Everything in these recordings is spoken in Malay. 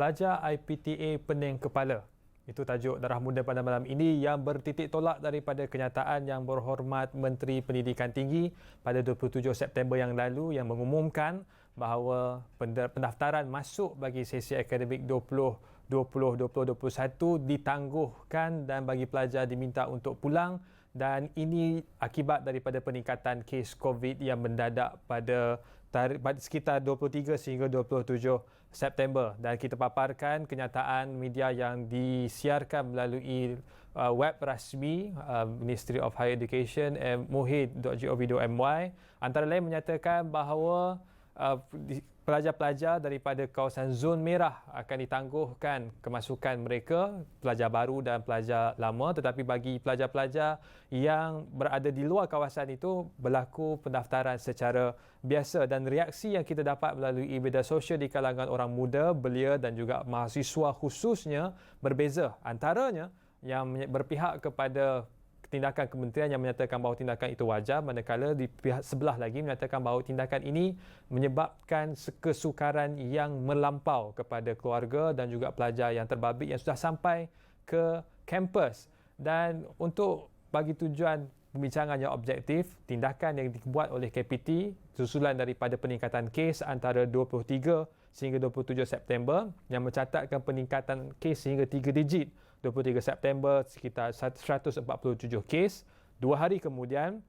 Pelajar IPTA pening kepala. Itu tajuk Darah Muda pada malam ini yang bertitik tolak daripada kenyataan Yang Berhormat Menteri Pendidikan Tinggi pada 27 September yang lalu yang mengumumkan bahawa pendaftaran masuk bagi sesi akademik 2020-2021 ditangguhkan dan bagi pelajar diminta untuk pulang, dan ini akibat daripada peningkatan kes COVID yang mendadak pada sekitar 23 sehingga 27 September. Dan kita paparkan kenyataan media yang disiarkan melalui web rasmi Ministry of Higher Education mohid.gov.my. Antara lain menyatakan bahawa pelajar-pelajar daripada kawasan zon merah akan ditangguhkan kemasukan mereka, pelajar baru dan pelajar lama, tetapi bagi pelajar-pelajar yang berada di luar kawasan itu berlaku pendaftaran secara biasa. Dan reaksi yang kita dapat melalui media sosial di kalangan orang muda, belia dan juga mahasiswa khususnya berbeza. Antaranya yang berpihak kepada tindakan kementerian yang menyatakan bahawa tindakan itu wajar, manakala di pihak sebelah lagi menyatakan bahawa tindakan ini menyebabkan kesukaran yang melampau kepada keluarga dan juga pelajar yang terbabit yang sudah sampai ke kampus. Dan untuk bagi tujuan pembincangan yang objektif, tindakan yang dibuat oleh KPT susulan daripada peningkatan kes antara 23 sehingga 27 September yang mencatatkan peningkatan kes sehingga 3 digit. 23 September sekitar 147 kes, 2 hari kemudian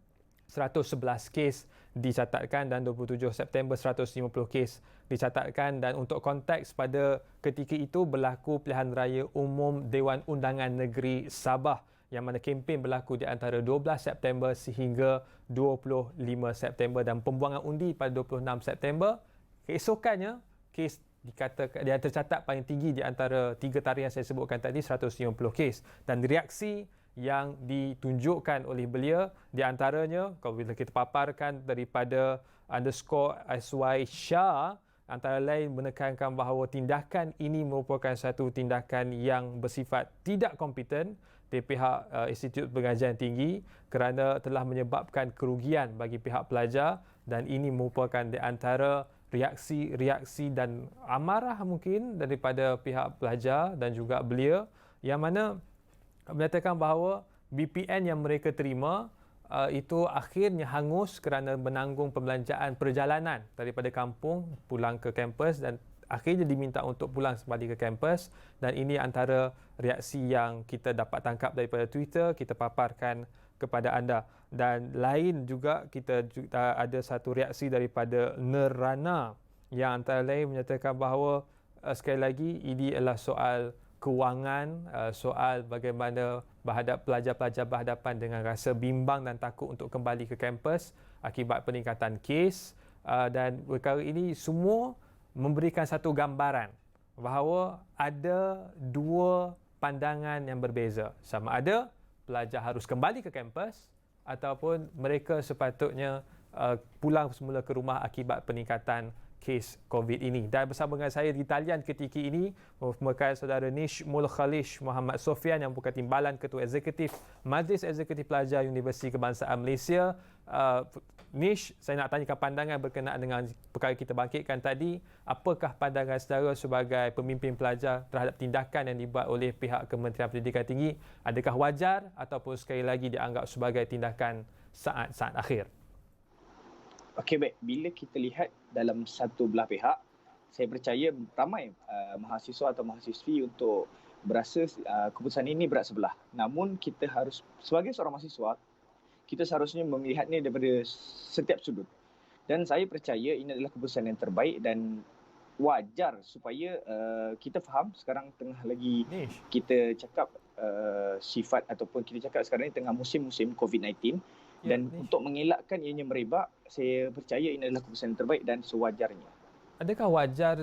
111 kes dicatatkan dan 27 September 150 kes dicatatkan. Dan untuk konteks pada ketika itu berlaku pilihan raya umum Dewan Undangan Negeri Sabah yang mana kempen berlaku di antara 12 September sehingga 25 September dan pembuangan undi pada 26 September. Keesokannya kes dikatakan dia tercatat paling tinggi di antara 3 tarikh yang saya sebutkan tadi, 150 kes. Dan reaksi yang ditunjukkan oleh belia di antaranya, kalau bila kita paparkan daripada _SY Shah, antara lain menekankan bahawa tindakan ini merupakan satu tindakan yang bersifat tidak kompeten di pihak Institut Pengajian Tinggi kerana telah menyebabkan kerugian bagi pihak pelajar, dan ini merupakan di antara reaksi dan amarah mungkin daripada pihak pelajar dan juga belia yang mana menyatakan bahawa BPN yang mereka terima itu akhirnya hangus kerana menanggung pembelanjaan perjalanan daripada kampung pulang ke kampus, dan akhirnya diminta untuk pulang kembali ke kampus. Dan ini antara reaksi yang kita dapat tangkap daripada Twitter, kita paparkan kepada anda. Dan lain juga kita ada satu reaksi daripada Nerana yang antara lain menyatakan bahawa sekali lagi ini adalah soal kewangan, soal bagaimana pelajar-pelajar berhadapan dengan rasa bimbang dan takut untuk kembali ke kampus akibat peningkatan kes, dan perkara ini semua memberikan satu gambaran bahawa ada dua pandangan yang berbeza, sama ada pelajar harus kembali ke kampus ataupun mereka sepatutnya pulang semula ke rumah akibat peningkatan kes COVID ini. Dan bersama dengan saya di talian ketika ini merupakan saudara Nish Mulkhalish Muhammad Sofian yang merupakan Timbalan Ketua Eksekutif Majlis Eksekutif Pelajar Universiti Kebangsaan Malaysia. Nish, saya nak tanyakan pandangan berkenaan dengan perkara kita bangkitkan tadi. Apakah pandangan saudara sebagai pemimpin pelajar terhadap tindakan yang dibuat oleh pihak Kementerian Pendidikan Tinggi? Adakah wajar ataupun sekali lagi dianggap sebagai tindakan saat-saat akhir? Okey, baik. Bila kita lihat dalam satu belah pihak, saya percaya ramai mahasiswa atau mahasiswi untuk berasa keputusan ini berat sebelah. Namun kita harus, sebagai seorang mahasiswa, kita seharusnya melihatnya daripada setiap sudut. Dan saya percaya ini adalah keputusan yang terbaik dan wajar supaya kita faham sekarang tengah lagi kita cakap sifat ataupun kita cakap sekarang ini tengah musim-musim COVID-19. Dan untuk mengelakkan ianya merebak, saya percaya ini adalah keputusan yang terbaik dan sewajarnya. Adakah wajar,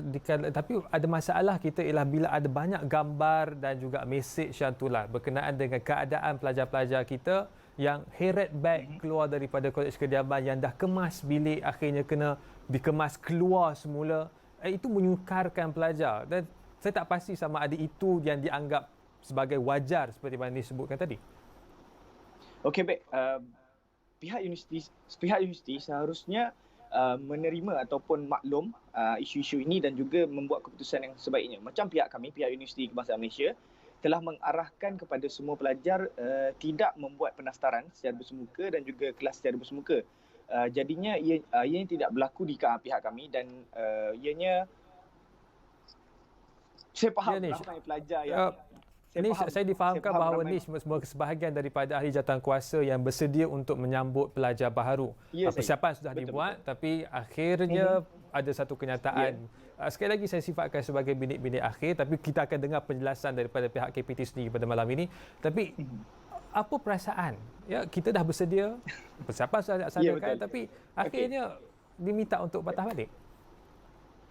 tapi ada masalah kita ialah bila ada banyak gambar dan juga mesej yang tular berkenaan dengan keadaan pelajar-pelajar kita yang heret beg keluar daripada Kolej Kediaman yang dah kemas bilik akhirnya kena dikemas keluar semula. Itu menyukarkan pelajar, dan saya tak pasti sama ada itu yang dianggap sebagai wajar seperti mana disebutkan tadi. Okey, baik. Pihak universiti seharusnya menerima ataupun maklum isu-isu ini dan juga membuat keputusan yang sebaiknya. Macam pihak kami, pihak Universiti Kebangsaan Malaysia telah mengarahkan kepada semua pelajar tidak membuat pendaftaran secara bersemuka dan juga kelas secara bersemuka. Jadinya ianya tidak berlaku di pihak kami dan ianya saya faham ramai pelajar yang saya difahamkan bahawa Nish sebahagian daripada ahli jawatankuasa yang bersedia untuk menyambut pelajar baharu. Persiapan sudah dibuat, tapi akhirnya ada satu kenyataan. Sekali lagi saya sifatkan sebagai binik-binik akhir, tapi kita akan dengar penjelasan daripada pihak KPT sendiri pada malam ini. Tapi apa perasaan? Ya, kita dah bersedia, persiapan sudah dilaksanakan, tapi akhirnya diminta untuk patah balik.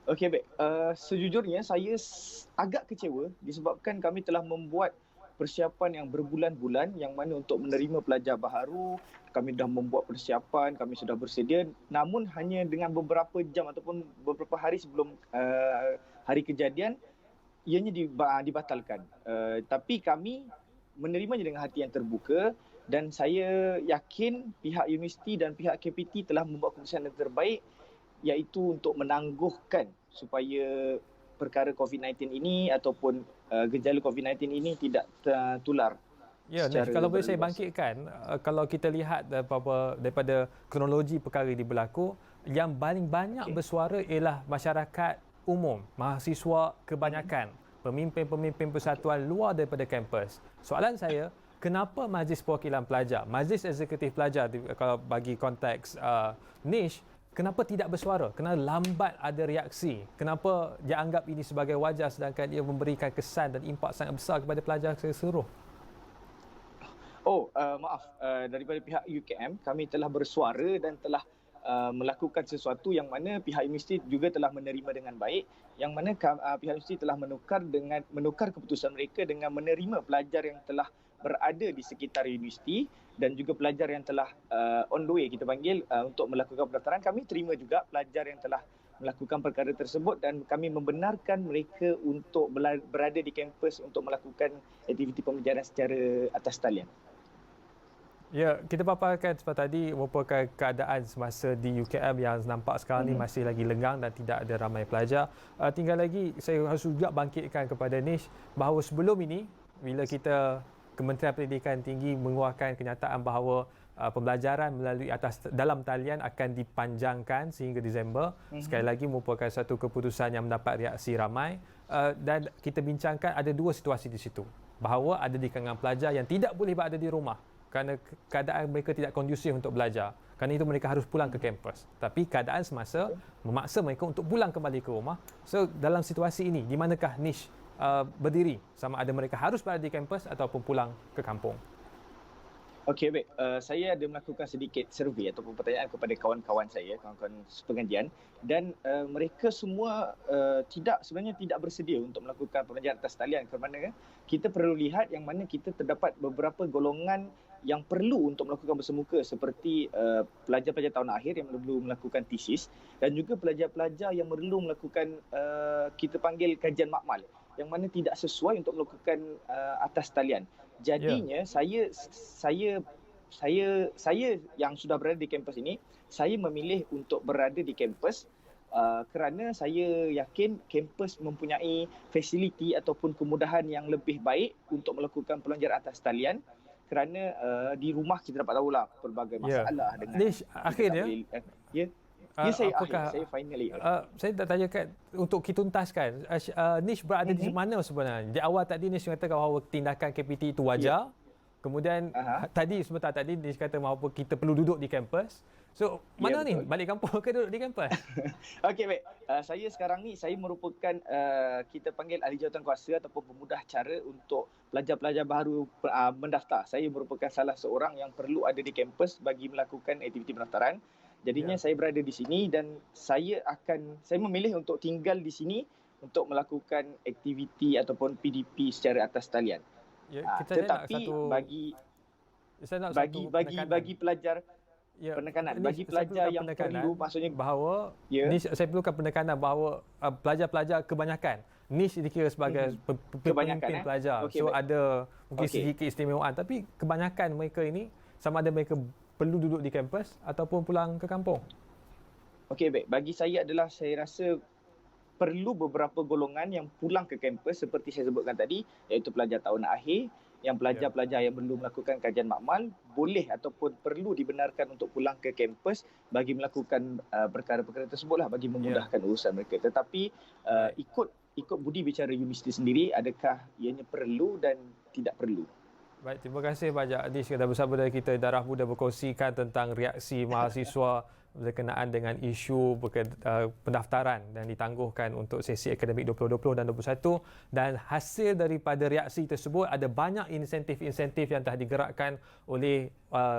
Okey, baik. Sejujurnya saya agak kecewa disebabkan kami telah membuat persiapan yang berbulan-bulan yang mana untuk menerima pelajar baharu, kami dah membuat persiapan, kami sudah bersedia, namun hanya dengan beberapa jam ataupun beberapa hari sebelum hari kejadian, ianya dibatalkan. Tapi kami menerimanya dengan hati yang terbuka dan saya yakin pihak universiti dan pihak KPT telah membuat keputusan yang terbaik iaitu untuk menangguhkan supaya perkara COVID-19 ini ataupun gejala COVID-19 ini tidak tertular. Ya, kalau boleh saya bangkitkan, kalau kita lihat daripada kronologi perkara ini berlaku, yang paling banyak bersuara ialah masyarakat umum, mahasiswa kebanyakan, pemimpin-pemimpin persatuan luar daripada kampus. Soalan saya, kenapa Majlis Perwakilan Pelajar, Majlis Eksekutif Pelajar kalau bagi konteks Nish, kenapa tidak bersuara? Kenapa lambat ada reaksi? Kenapa dia anggap ini sebagai wajar sedangkan ia memberikan kesan dan impak sangat besar kepada pelajar seluruh? Maaf. Daripada pihak UKM, kami telah bersuara dan telah melakukan sesuatu yang mana pihak universiti juga telah menerima dengan baik, yang mana pihak universiti telah menukar keputusan mereka dengan menerima pelajar yang telah berada di sekitar universiti dan juga pelajar yang telah on the way kita panggil untuk melakukan pendaftaran. Kami terima juga pelajar yang telah melakukan perkara tersebut dan kami membenarkan mereka untuk berada di kampus untuk melakukan aktiviti pembelajaran secara atas talian. Ya, kita paparkan seperti tadi merupakan keadaan semasa di UKM yang nampak sekarang ni masih lagi lenggang dan tidak ada ramai pelajar. Tinggal lagi saya harus juga bangkitkan kepada Nish bahawa sebelum ini bila kita Kementerian Pendidikan Tinggi mengeluarkan kenyataan bahawa pembelajaran melalui dalam talian akan dipanjangkan sehingga Disember. Sekali lagi merupakan satu keputusan yang mendapat reaksi ramai dan kita bincangkan ada dua situasi di situ. Bahawa ada di kalangan pelajar yang tidak boleh berada di rumah kerana keadaan mereka tidak kondusif untuk belajar. Kerana itu mereka harus pulang ke kampus. Tapi keadaan semasa memaksa mereka untuk pulang kembali ke rumah. So dalam situasi ini, di manakah Nish berdiri sama ada mereka harus berada di kampus ataupun pulang ke kampung? Okey, baik. Saya ada melakukan sedikit survey ataupun pertanyaan kepada kawan-kawan saya, kawan-kawan sepengajian dan mereka semua sebenarnya tidak bersedia untuk melakukan pembelajaran atas talian kerana kita perlu lihat yang mana kita terdapat beberapa golongan yang perlu untuk melakukan bersemuka seperti pelajar-pelajar tahun akhir yang perlu melakukan tesis dan juga pelajar-pelajar yang perlu melakukan kita panggil kajian makmal yang mana tidak sesuai untuk melakukan atas talian. Jadinya saya yang sudah berada di kampus ini, saya memilih untuk berada di kampus kerana saya yakin kampus mempunyai fasiliti ataupun kemudahan yang lebih baik untuk melakukan pelajaran atas talian kerana di rumah kita dapat tahulah pelbagai masalah dengan Nish, akhirnya saya finally. Saya nak tanyakan untuk kita tuntaskan, Nish berada di mana sebenarnya? Di awal tadi Nish kata bahawa tindakan KPT itu wajar. Kemudian sebentar tadi Nish kata bahawa kita perlu duduk di kampus. So, mana ni? Balik kampung ke duduk di kampus? Okey, baik. Saya sekarang ni saya merupakan kita panggil ahli jawatankuasa ataupun pemudah cara untuk pelajar-pelajar baru mendaftar. Saya merupakan salah seorang yang perlu ada di kampus bagi melakukan aktiviti pendaftaran. Jadinya saya berada di sini dan saya memilih untuk tinggal di sini untuk melakukan aktiviti ataupun PDP secara atas talian. Tetapi bagi pelajar penekanan bagi pelajar yang perlu maksudnya bahawa saya perlukan penekanan bahawa pelajar-pelajar kebanyakan Nish dikira sebagai pemimpin pelajar. So ada mungkin sedikit keistimewaan tapi kebanyakan mereka ini sama ada mereka perlu duduk di kampus ataupun pulang ke kampung. Okey, baik. Bagi saya adalah saya rasa perlu beberapa golongan yang pulang ke kampus seperti saya sebutkan tadi, iaitu pelajar tahun akhir, yang Ya. pelajar-pelajar yang belum melakukan kajian makmal boleh ataupun perlu dibenarkan untuk pulang ke kampus bagi melakukan perkara-perkara tersebutlah, bagi Ya, memudahkan urusan mereka. Tetapi baik. ikut budi bicara universiti sendiri, adakah ianya perlu dan tidak perlu? Baik, terima kasih banyak Adi sudah bersama dengan kita Darah Muda berkongsikan tentang reaksi mahasiswa berkenaan dengan isu pendaftaran dan ditangguhkan untuk sesi akademik 2020 dan 2021 dan hasil daripada reaksi tersebut ada banyak insentif-insentif yang telah digerakkan oleh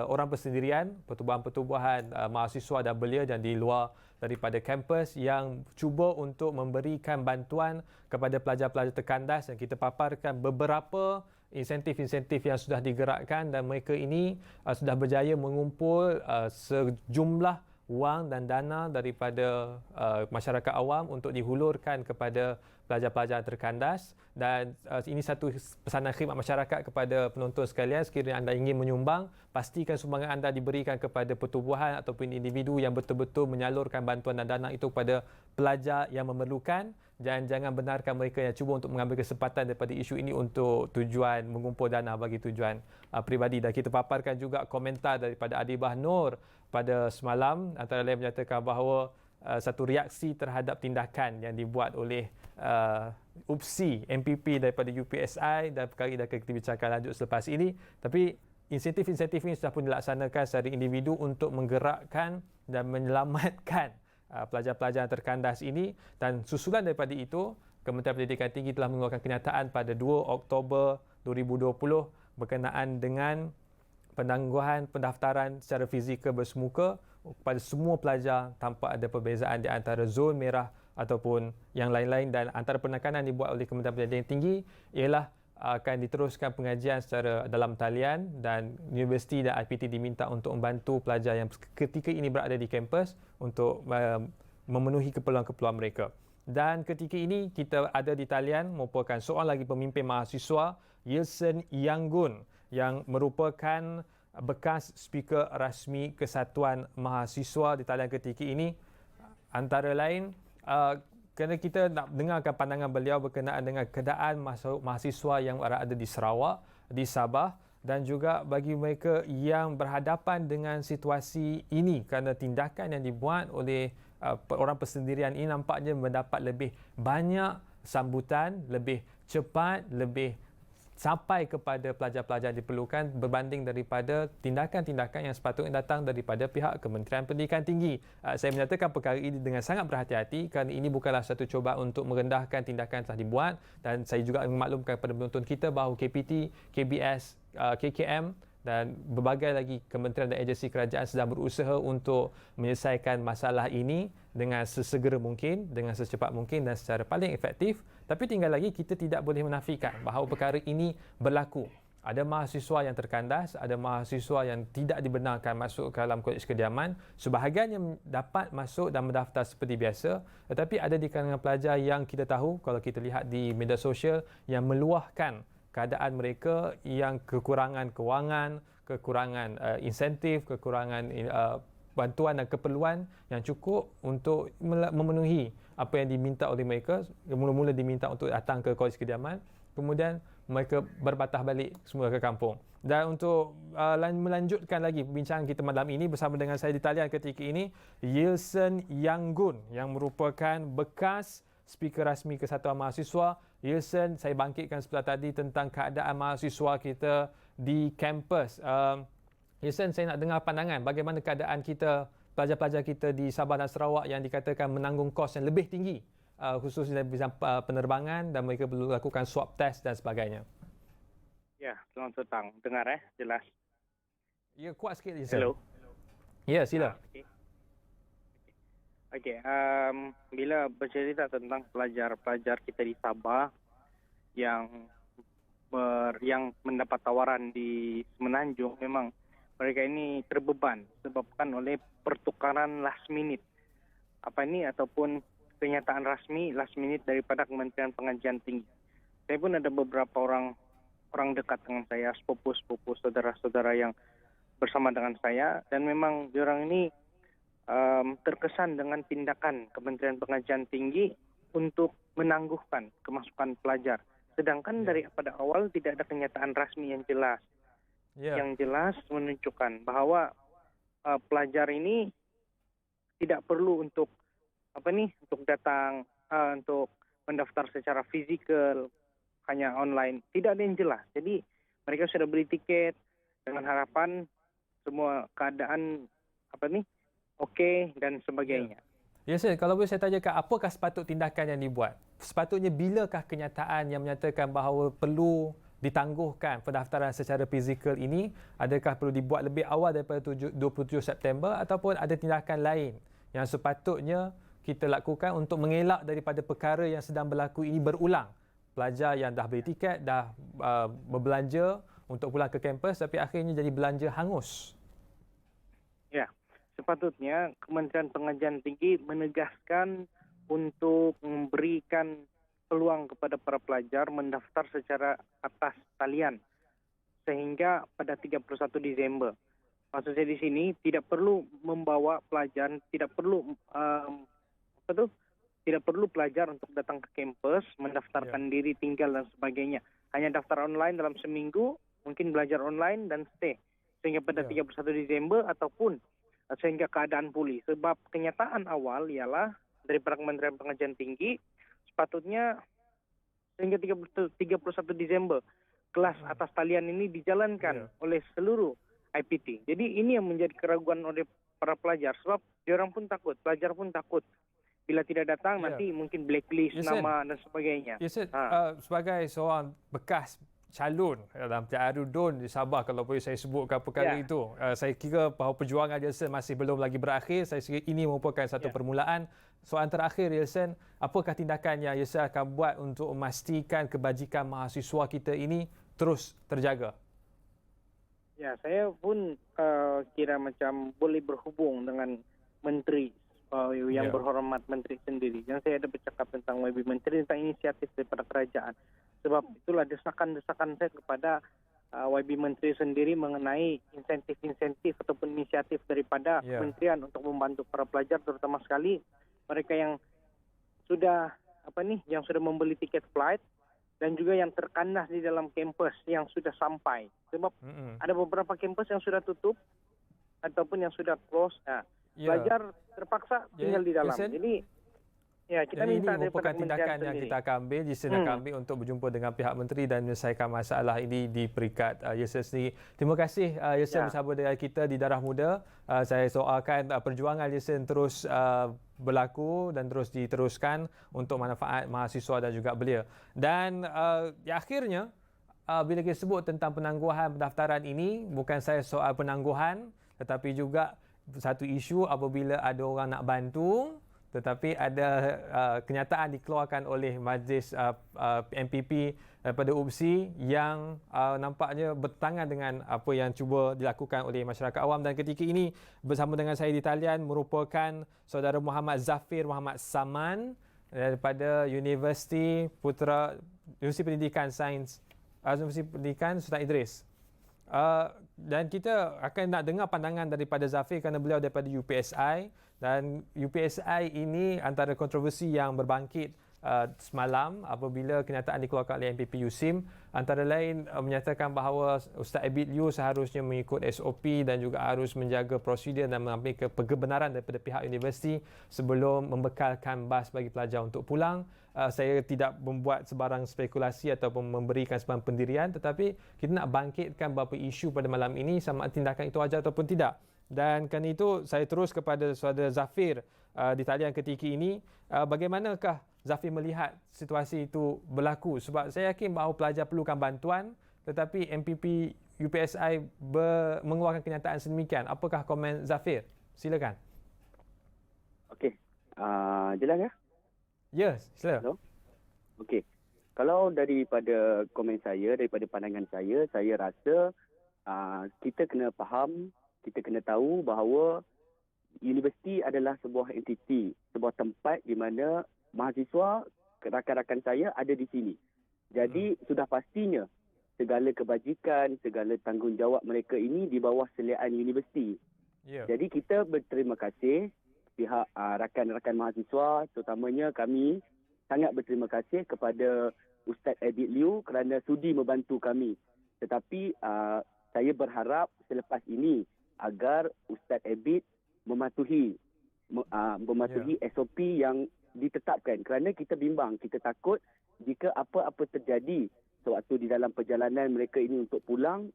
orang persendirian, pertubuhan-pertubuhan mahasiswa dan belia dan di luar daripada kampus yang cuba untuk memberikan bantuan kepada pelajar-pelajar terkandas dan kita paparkan beberapa insentif-insentif yang sudah digerakkan dan mereka ini sudah berjaya mengumpul sejumlah wang dan dana daripada masyarakat awam untuk dihulurkan kepada pelajar-pelajar terkandas dan ini satu pesanan khidmat masyarakat kepada penonton sekalian sekiranya anda ingin menyumbang pastikan sumbangan anda diberikan kepada pertubuhan ataupun individu yang betul-betul menyalurkan bantuan dan dana itu kepada pelajar yang memerlukan dan jangan benarkan mereka yang cuba untuk mengambil kesempatan daripada isu ini untuk tujuan mengumpul dana bagi tujuan peribadi. Dan kita paparkan juga komentar daripada Adibah Nur pada semalam antara lain menyatakan bahawa satu reaksi terhadap tindakan yang dibuat oleh UPSI, MPP daripada UPSI dan perkara ini akan kita bicarakan lanjut selepas ini. Tapi insentif-insentif ini sudah pun dilaksanakan secara individu untuk menggerakkan dan menyelamatkan pelajar-pelajar yang terkandas ini dan susulan daripada itu Kementerian Pendidikan Tinggi telah mengeluarkan kenyataan pada 2 Oktober 2020 berkenaan dengan penangguhan pendaftaran secara fizikal bersemuka kepada semua pelajar tanpa ada perbezaan di antara zon merah ataupun yang lain-lain dan antara penekanan dibuat oleh Kementerian Pendidikan Tinggi ialah akan diteruskan pengajian secara dalam talian dan universiti dan IPT diminta untuk membantu pelajar yang ketika ini berada di kampus untuk memenuhi keperluan-keperluan mereka. Dan ketika ini kita ada di talian merupakan seorang lagi pemimpin mahasiswa Yilson Yanggun yang merupakan bekas speaker rasmi Kesatuan Mahasiswa di talian ketika ini antara lain kerana kita nak dengarkan pandangan beliau berkenaan dengan keadaan mahasiswa yang berada di Sarawak, di Sabah dan juga bagi mereka yang berhadapan dengan situasi ini kerana tindakan yang dibuat oleh orang persendirian ini nampaknya mendapat lebih banyak sambutan, lebih cepat, lebih sampai kepada pelajar-pelajar yang diperlukan berbanding daripada tindakan-tindakan yang sepatutnya datang daripada pihak Kementerian Pendidikan Tinggi. Saya menyatakan perkara ini dengan sangat berhati-hati kerana ini bukanlah satu cubaan untuk merendahkan tindakan yang telah dibuat dan saya juga memaklumkan kepada penonton kita bahawa KPT, KBS, KKM dan berbagai lagi kementerian dan agensi kerajaan sedang berusaha untuk menyelesaikan masalah ini dengan sesegera mungkin, dengan secepat mungkin dan secara paling efektif. Tapi tinggal lagi kita tidak boleh menafikan bahawa perkara ini berlaku. Ada mahasiswa yang terkandas, ada mahasiswa yang tidak dibenarkan masuk ke dalam kolej kediaman. Sebahagian yang dapat masuk dan mendaftar seperti biasa. Tetapi ada di kalangan pelajar yang kita tahu, kalau kita lihat di media sosial, yang meluahkan keadaan mereka yang kekurangan kewangan, kekurangan insentif, kekurangan bantuan dan keperluan yang cukup untuk memenuhi apa yang diminta oleh mereka. Mula-mula diminta untuk datang ke kolej kediaman, kemudian mereka berbatah balik semula ke kampung. Dan untuk melanjutkan lagi perbincangan kita malam ini bersama dengan saya di talian ketika ini, Yilson Yanggun yang merupakan bekas speaker rasmi Kesatuan Mahasiswa. Yilson, saya bangkitkan sebelah tadi tentang keadaan mahasiswa kita di kampus. Yilson, saya nak dengar pandangan bagaimana keadaan kita, pelajar-pelajar kita di Sabah dan Sarawak yang dikatakan menanggung kos yang lebih tinggi, khususnya dalam bidang penerbangan dan mereka perlu lakukan swab test dan sebagainya. Ya, selamat petang. Dengar jelas. Ya, kuat sikit Yilson. Hello. Ya, sila. Okey, bila bercerita tentang pelajar-pelajar kita di Sabah yang mendapat tawaran di Semenanjung, memang mereka ini terbeban disebabkan oleh pertukaran last minute. Apa ini ataupun kenyataan rasmi last minute daripada Kementerian Pengajian Tinggi. Saya pun ada beberapa orang dekat dengan saya, sepupu-sepupu, saudara-saudara yang bersama dengan saya dan memang diorang ini terkesan dengan tindakan Kementerian Pengajian Tinggi untuk menangguhkan kemasukan pelajar. Sedangkan pada awal tidak ada kenyataan rasmi yang jelas. Yang jelas menunjukkan bahwa pelajar ini tidak perlu untuk untuk datang untuk mendaftar secara fisikal, hanya online. Tidak ada yang jelas. Jadi mereka sudah beli tiket dengan harapan semua keadaan okey dan sebagainya. Ya, Sir, kalau boleh saya tanyakan, apakah sepatut tindakan yang dibuat? Sepatutnya bilakah kenyataan yang menyatakan bahawa perlu ditangguhkan pendaftaran secara fizikal ini? Adakah perlu dibuat lebih awal daripada 27 September ataupun ada tindakan lain yang sepatutnya kita lakukan untuk mengelak daripada perkara yang sedang berlaku ini berulang? Pelajar yang dah beli tiket, dah berbelanja untuk pulang ke kampus tapi akhirnya jadi belanja hangus. Ya, sepatutnya Kementerian Pengajian Tinggi menegaskan untuk memberikan peluang kepada para pelajar mendaftar secara atas talian sehingga pada 31 Desember. Maksud saya di sini tidak perlu membawa pelajar, tidak perlu tidak perlu pelajar untuk datang ke kampus, mendaftarkan diri, tinggal dan sebagainya. Hanya daftar online dalam seminggu, mungkin belajar online dan stay sehingga pada 31 Desember ataupun sehingga keadaan pulih. Sebab kenyataan awal ialah daripada Kementerian Pengajian Tinggi sepatutnya sehingga 31 Desember kelas atas talian ini dijalankan oleh seluruh IPT. Jadi ini yang menjadi keraguan oleh para pelajar sebab diorang pun takut, pelajar pun takut. Bila tidak datang nanti mungkin blacklist nama dan sebagainya. Sebagai seorang bekas calon dalam PRU DUN di Sabah, kalau boleh saya sebutkan perkara itu, saya kira bahawa perjuangan Yelson masih belum lagi berakhir. Saya kira ini merupakan satu permulaan. Soalan terakhir, Yelson, apakah tindakan yang Yelson akan buat untuk memastikan kebajikan mahasiswa kita ini terus terjaga? Ya, saya pun kira macam boleh berhubung dengan Menteri yang berhormat Menteri sendiri. Dan saya ada bercakap tentang YB Menteri tentang inisiatif daripada kerajaan. Sebab itulah desakan-desakan saya kepada YB Menteri sendiri mengenai insentif-insentif ataupun inisiatif daripada kementerian untuk membantu para pelajar, terutama sekali mereka yang sudah yang sudah membeli tiket flight dan juga yang terkandas di dalam kampus yang sudah sampai. Sebab ada beberapa kampus yang sudah tutup ataupun yang sudah close. Pelajar terpaksa tinggal di dalam. Jadi kita minta ini merupakan tindakan yang kita akan ambil, Yelson akan ambil untuk berjumpa dengan pihak menteri dan menyelesaikan masalah ini di peringkat Yelson sendiri. Terima kasih Yelson bersama dengan kita di Darah Muda. Saya soalkan perjuangan Yelson terus berlaku dan terus diteruskan untuk manfaat mahasiswa dan juga belia. Dan akhirnya bila kita sebut tentang penangguhan pendaftaran ini, bukan saya soal penangguhan tetapi juga satu isu apabila ada orang nak bantu tetapi ada kenyataan dikeluarkan oleh Majlis MPP daripada UPSI yang nampaknya bertentangan dengan apa yang cuba dilakukan oleh masyarakat awam. Dan ketika ini bersama dengan saya di talian merupakan saudara Muhammad Zafir Muhammad Saman daripada Universiti Pendidikan Sains Universiti Pendidikan Sultan Idris. Dan kita akan nak dengar pandangan daripada Zafir kerana beliau daripada UPSI, dan UPSI ini antara kontroversi yang berbangkit semalam apabila kenyataan dikeluarkan oleh MPP USIM antara lain menyatakan bahawa Ustaz Abid Liu seharusnya mengikut SOP dan juga harus menjaga prosedur dan mengambil kebenaran daripada pihak universiti sebelum membekalkan bas bagi pelajar untuk pulang. Saya tidak membuat sebarang spekulasi ataupun memberikan sebarang pendirian, tetapi kita nak bangkitkan beberapa isu pada malam ini sama tindakan itu wajar ataupun tidak. Dan kerana itu saya terus kepada saudara Zafir di talian ketika ini. Bagaimanakah Zafir melihat situasi itu berlaku? Sebab saya yakin bahawa pelajar perlukan bantuan tetapi MPP UPSI mengeluarkan kenyataan sedemikian. Apakah komen Zafir? Silakan. Okey. Jelas ya? Ya, sila. Okey. Kalau daripada komen saya, daripada pandangan saya rasa kita kena faham, kita kena tahu bahawa universiti adalah sebuah entiti, sebuah tempat di mana mahasiswa, rakan-rakan saya ada di sini. Jadi sudah pastinya segala kebajikan, segala tanggungjawab mereka ini di bawah seliaan universiti. Jadi kita berterima kasih pihak rakan-rakan mahasiswa, terutamanya kami sangat berterima kasih kepada Ustaz Abid Liu kerana sudi membantu kami. Tetapi saya berharap selepas ini agar Ustaz Abid mematuhi SOP yang ditetapkan, kerana kita bimbang, kita takut jika apa-apa terjadi sewaktu di dalam perjalanan mereka ini untuk pulang,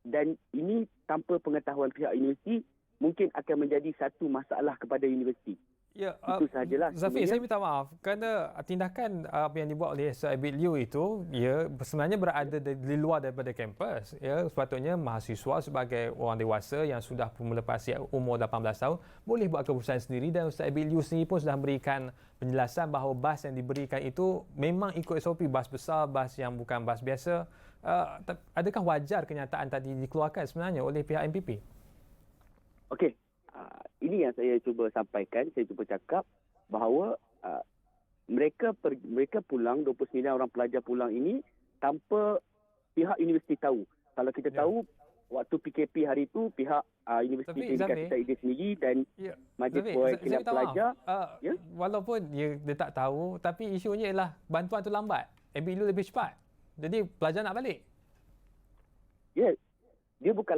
dan ini tanpa pengetahuan pihak universiti, mungkin akan menjadi satu masalah kepada universiti. Ya, Itu sahajalah. Zafir, saya minta maaf kerana tindakan apa yang dibuat oleh Sir Abid Liu itu sebenarnya berada di luar daripada kampus. Ya, sepatutnya mahasiswa sebagai orang dewasa yang sudah melepasi umur 18 tahun boleh buat keputusan sendiri, dan Ustaz Abid Liu sendiri pun sudah memberikan penjelasan bahawa bas yang diberikan itu memang ikut SOP, bas besar, bas yang bukan bas biasa. Adakah wajar kenyataan tadi dikeluarkan sebenarnya oleh pihak MPP? Okey. Ini yang saya cuba sampaikan, saya cuba cakap bahawa mereka pulang, 29 orang pelajar pulang ini tanpa pihak universiti tahu. Kalau kita tahu, waktu PKP hari itu pihak Universiti Pendidikan Syed sendiri dan Majlis Perwakilan Pelajar. Walaupun dia tak tahu, tapi isunya ialah bantuan tu lambat. Abid Liu lebih cepat. Jadi pelajar nak balik. Ya, dia bukan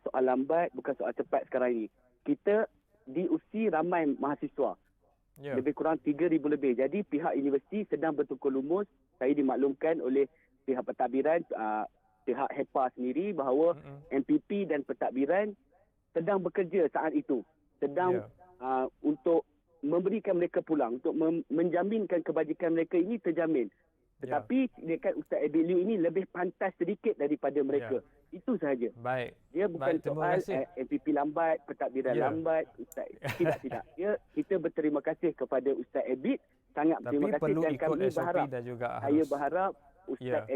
soal lambat, bukan soal cepat sekarang ini. Kita diusi ramai mahasiswa. Lebih kurang 3,000 lebih. Jadi pihak universiti sedang bertukar lumus. Saya dimaklumkan oleh pihak pentadbiran, pihak HEPA sendiri bahawa MPP dan pentadbiran sedang bekerja saat itu. Sedang untuk memberikan mereka pulang, untuk menjaminkan kebajikan mereka ini terjamin. Tetapi tindakan Ustaz Abid Liu ini lebih pantas sedikit daripada mereka. Itu sahaja. Baik. Dia bukan soal MPP lambat, pentadbiran lambat. Ustaz. Tidak. Kita berterima kasih kepada Ustaz Abid. Sangat berterima kasih, dan kami berharap. Saya berharap Ustaz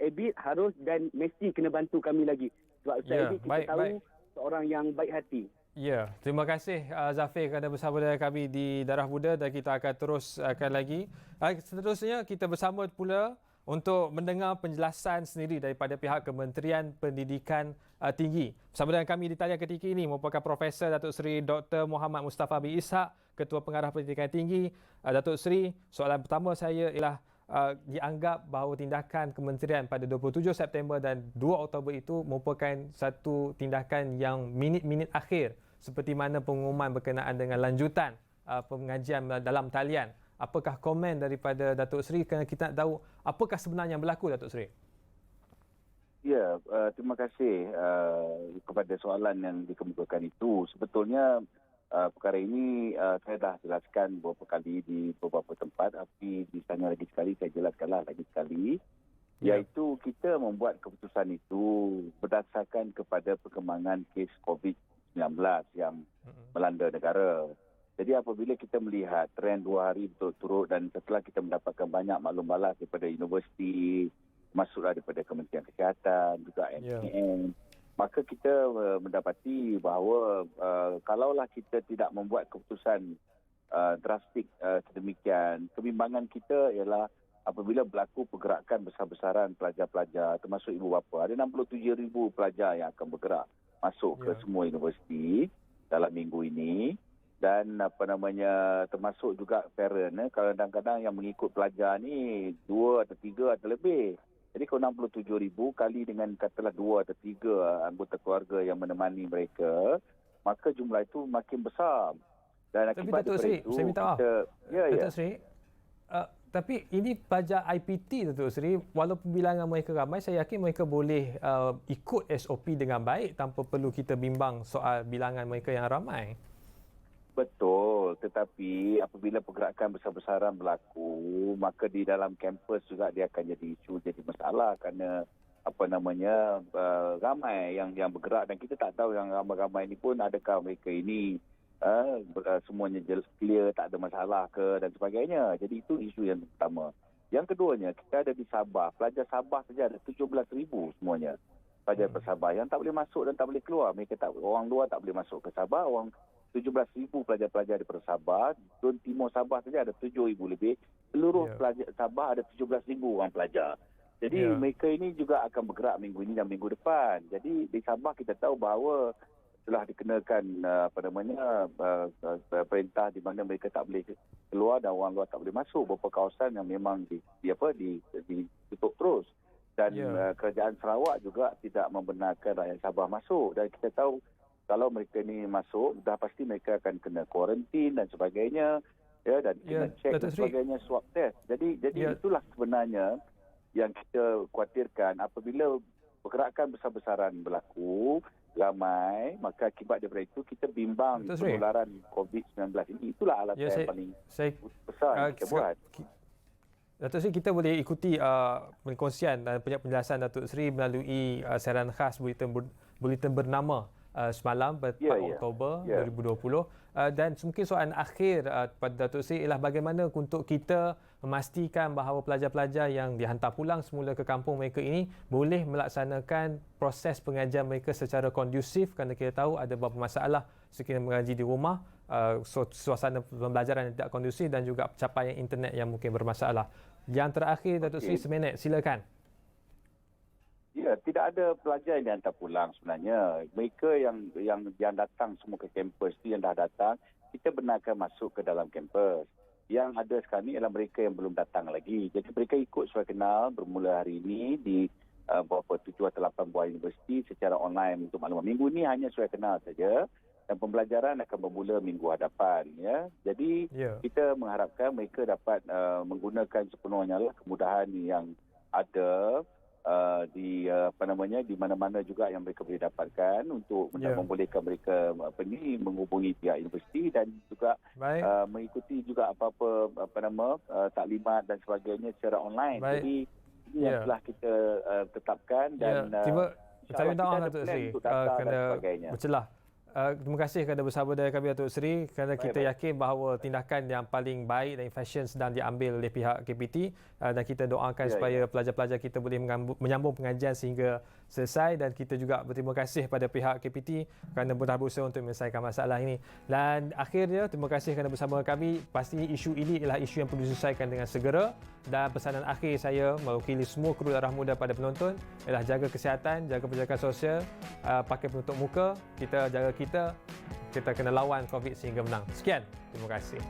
Abid harus dan mesti kena bantu kami lagi. Sebab Ustaz Abid kita tahu seorang yang baik hati. Ya, terima kasih Zafir kerana bersama dengan kami di Darah Muda, dan kita akan teruskan lagi. Seterusnya kita bersama pula untuk mendengar penjelasan sendiri daripada pihak Kementerian Pendidikan Tinggi. Bersama dengan kami di talian ketika ini merupakan Profesor Datuk Seri Dr. Muhammad Mustafa bin Ishak, Ketua Pengarah Pendidikan Tinggi. Datuk Seri, soalan pertama saya ialah dianggap bahawa tindakan kementerian pada 27 September dan 2 Oktober itu merupakan satu tindakan yang minit-minit akhir, seperti mana pengumuman berkenaan dengan lanjutan pengajian dalam talian. Apakah komen daripada Datuk Seri, kerana kita nak tahu apakah sebenarnya yang berlaku, Datuk Seri? Ya, terima kasih kepada soalan yang dikemukakan itu. Sebetulnya perkara ini saya dah jelaskan beberapa kali di beberapa tempat, tapi di sana lagi sekali saya jelaskanlah lagi sekali. Iaitu kita membuat keputusan itu berdasarkan kepada perkembangan kes COVID-19 yang melanda negara. Jadi apabila kita melihat trend 2 hari berturut-turut, dan setelah kita mendapatkan banyak maklum balas daripada universiti, masuklah daripada Kementerian Kesihatan, juga MPN, maka kita mendapati bahawa kalaulah kita tidak membuat keputusan drastik sedemikian, kebimbangan kita ialah apabila berlaku pergerakan besar-besaran pelajar-pelajar, termasuk ibu bapa. Ada 67,000 pelajar yang akan bergerak masuk ke semua universiti dalam minggu ini. Dan termasuk juga parent, kadang-kadang yang mengikut pelajar ni 2 atau 3 atau lebih. Jadi kalau 67,000 kali dengan katalah 2 atau 3 anggota keluarga yang menemani mereka, maka jumlah itu makin besar. Dan akibat Datuk Seri, itu, saya minta maaf. Datuk Seri, tapi ini pelajar IPT, Datuk Seri, walaupun bilangan mereka ramai, saya yakin mereka boleh ikut SOP dengan baik tanpa perlu kita bimbang soal bilangan mereka yang ramai. Betul, tetapi apabila pergerakan besar-besaran berlaku, maka di dalam kampus juga dia akan jadi isu, jadi masalah, kerana ramai yang bergerak, dan kita tak tahu yang ramai-ramai ini pun adakah mereka ini semuanya clear, tak ada masalah ke dan sebagainya. Jadi itu isu yang pertama. Yang keduanya, kita ada di Sabah. Pelajar Sabah saja ada 17,000 semuanya. Pelajar Sabah yang tak boleh masuk dan tak boleh keluar. Orang luar tak boleh masuk ke Sabah. 17,000 pelajar-pelajar daripada Sabah. Zon Timur Sabah saja ada 7,000 lebih. Seluruh pelajar Sabah ada 17,000 orang pelajar. Jadi mereka ini juga akan bergerak minggu ini dan minggu depan. Jadi di Sabah kita tahu bahawa telah dikenakan perintah di mana mereka tak boleh keluar dan orang luar tak boleh masuk, beberapa kawasan yang memang ditutup terus. Dan kerajaan Sarawak juga tidak membenarkan rakyat Sabah masuk. Dan kita tahu kalau mereka ni masuk, dah pasti mereka akan kena kuarantin dan sebagainya, dan kena cek dan sebagainya, swab test. Jadi itulah sebenarnya yang kita khawatirkan apabila pergerakan besar-besaran berlaku, ramai, maka akibat daripada itu kita bimbang penularan COVID-19 ini. Itulah alasan yang paling besar yang kita buat. Datuk Seri, kita boleh ikuti perkongsian dan penjelasan Datuk Seri melalui siaran khas Bulletin bernama semalam pada 4 Oktober 2020. Dan mungkin soalan akhir kepada Datuk Seri ialah bagaimana untuk kita memastikan bahawa pelajar-pelajar yang dihantar pulang semula ke kampung mereka ini boleh melaksanakan proses pengajian mereka secara kondusif, kerana kita tahu ada beberapa masalah sekiranya mengaji di rumah, suasana pembelajaran yang tidak kondusif dan juga capaian internet yang mungkin bermasalah. Yang terakhir, Datuk Seri, seminit, silakan. Ya, tidak ada pelajar yang dihantar pulang sebenarnya. Mereka yang datang semua ke kampus tu, yang dah datang, kita benarkan masuk ke dalam kampus. Yang ada sekarang ni ialah mereka yang belum datang lagi. Jadi mereka ikut surat kenal bermula hari ini di beberapa 7 atau 8 buah universiti secara online untuk maklumat. Minggu ni hanya surat kenal saja dan pembelajaran akan bermula minggu hadapan. Ya. Jadi kita mengharapkan mereka dapat menggunakan sepenuhnya lah kemudahan yang ada di mana-mana juga yang mereka boleh dapatkan untuk membolehkan mereka menghubungi pihak universiti dan juga mengikuti juga apa-apa taklimat dan sebagainya secara online. Jadi ini yang telah kita tetapkan dan saya minta maaf Datuk Seri kerana bercelah. Terima kasih kerana bersama dengan kami Datuk Seri, kerana kita yakin bahawa tindakan yang paling baik dan efisien sedang diambil oleh pihak KPT, dan kita doakan supaya pelajar-pelajar kita boleh menyambung pengajian sehingga selesai, dan kita juga berterima kasih pada pihak KPT kerana benar berusaha untuk menyelesaikan masalah ini. Dan akhirnya terima kasih kerana bersama kami. Pastinya isu ini adalah isu yang perlu diselesaikan dengan segera, dan pesanan akhir saya mewakili semua kru darah muda pada penonton ialah jaga kesihatan, jaga penjagaan sosial, pakai penutup muka, kita jaga kita kena lawan COVID sehingga menang. Sekian, terima kasih.